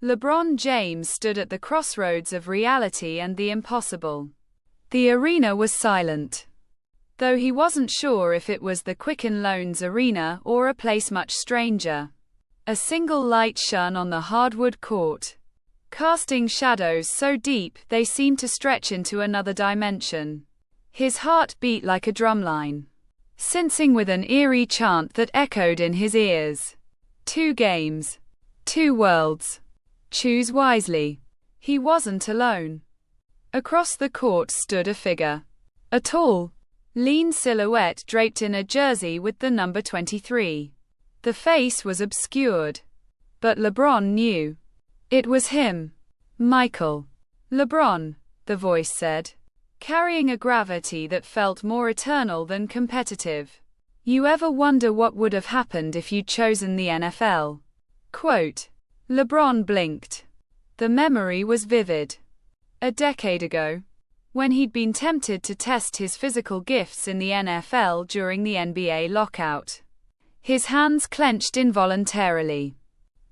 LeBron James stood at the crossroads of reality and the impossible. The arena was silent, though he wasn't sure if it was the Quicken Loans Arena or a place much stranger. A single light shone on the hardwood court, casting shadows so deep they seemed to stretch into another dimension. His heart beat like a drumline, syncing with an eerie chant that echoed in his ears. 2 games, 2 worlds. Choose wisely. He wasn't alone. Across the court stood a figure. A tall, lean silhouette draped in a jersey with the number 23. The face was obscured, but LeBron knew. It was him. Michael. LeBron, the voice said, carrying a gravity that felt more eternal than competitive. You ever wonder what would have happened if you'd chosen the NFL? Quote. LeBron blinked. The memory was vivid. A decade ago, when he'd been tempted to test his physical gifts in the NFL during the NBA lockout. His hands clenched involuntarily,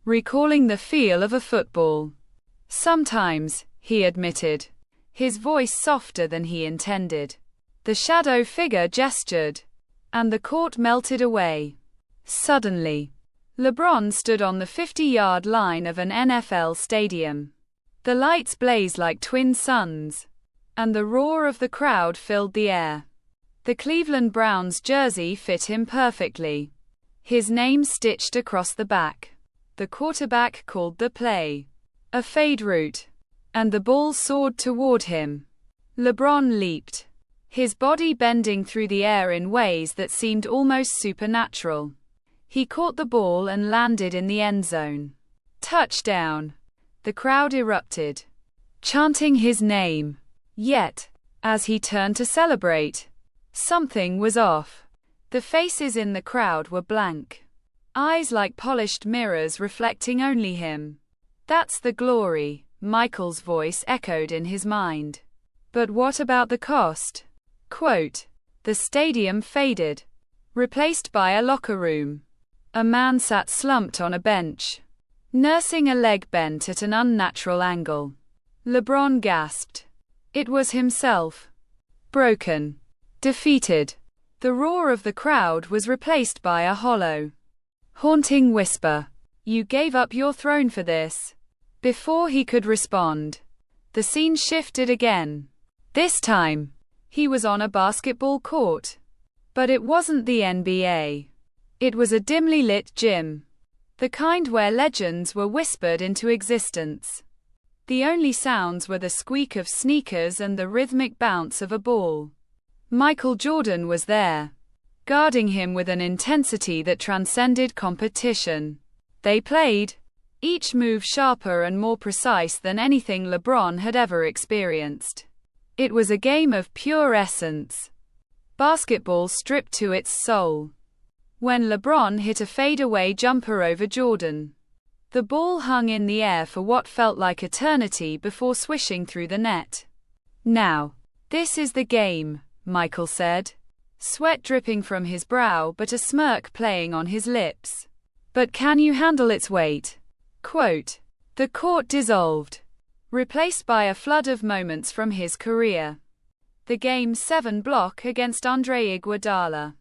recalling the feel of a football. Sometimes, he admitted, his voice softer than he intended. The shadow figure gestured, and the court melted away. Suddenly, LeBron stood on the 50-yard line of an NFL stadium. The lights blazed like twin suns, and the roar of the crowd filled the air. The Cleveland Browns jersey fit him perfectly, his name stitched across the back. The quarterback called the play, a fade route, and the ball soared toward him. LeBron leaped, his body bending through the air in ways that seemed almost supernatural. He caught the ball and landed in the end zone. Touchdown! The crowd erupted, chanting his name. Yet, as he turned to celebrate, something was off. The faces in the crowd were blank, eyes like polished mirrors reflecting only him. That's the glory, Michael's voice echoed in his mind. But what about the cost? Quote, the stadium faded, replaced by a locker room. A man sat slumped on a bench, nursing a leg bent at an unnatural angle. LeBron gasped. It was himself. Broken. Defeated. The roar of the crowd was replaced by a hollow, haunting whisper. You gave up your throne for this. Before he could respond, the scene shifted again. This time, he was on a basketball court. But it wasn't the NBA. It was a dimly lit gym. The kind where legends were whispered into existence. The only sounds were the squeak of sneakers and the rhythmic bounce of a ball. Michael Jordan was there, guarding him with an intensity that transcended competition. They played, each move sharper and more precise than anything LeBron had ever experienced. It was a game of pure essence. Basketball stripped to its soul. When LeBron hit a fadeaway jumper over Jordan, the ball hung in the air for what felt like eternity before swishing through the net. Now, this is the game, Michael said, sweat dripping from his brow but a smirk playing on his lips. But can you handle its weight? Quote, the court dissolved, replaced by a flood of moments from his career. The Game 7 block against Andre Iguodala.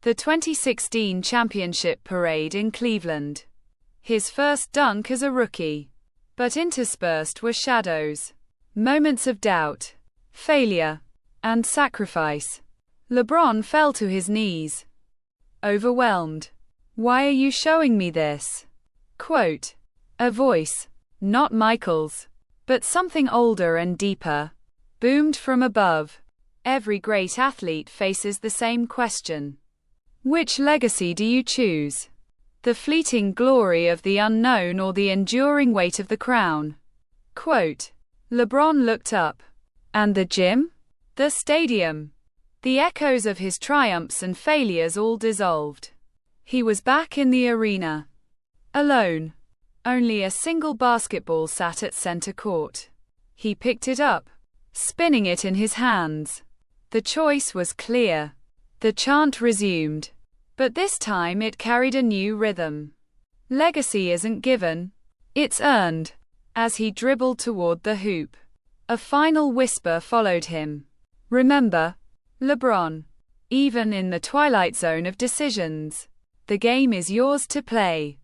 The 2016 championship parade in Cleveland. His first dunk as a rookie. But interspersed were shadows, moments of doubt, failure, and sacrifice. LeBron fell to his knees, overwhelmed. Why are you showing me this? Quote, a voice, not Michael's, but something older and deeper, boomed from above. Every great athlete faces the same question. Which legacy do you choose? The fleeting glory of the unknown or the enduring weight of the crown? Quote, LeBron looked up. And the gym? The stadium? The echoes of his triumphs and failures all dissolved. He was back in the arena. Alone. Only a single basketball sat at center court. He picked it up, spinning it in his hands. The choice was clear. The chant resumed, but this time it carried a new rhythm. Legacy isn't given, it's earned. as he dribbled toward the hoop. A final whisper followed him. Remember, LeBron. Even in the twilight zone of decisions, the game is yours to play.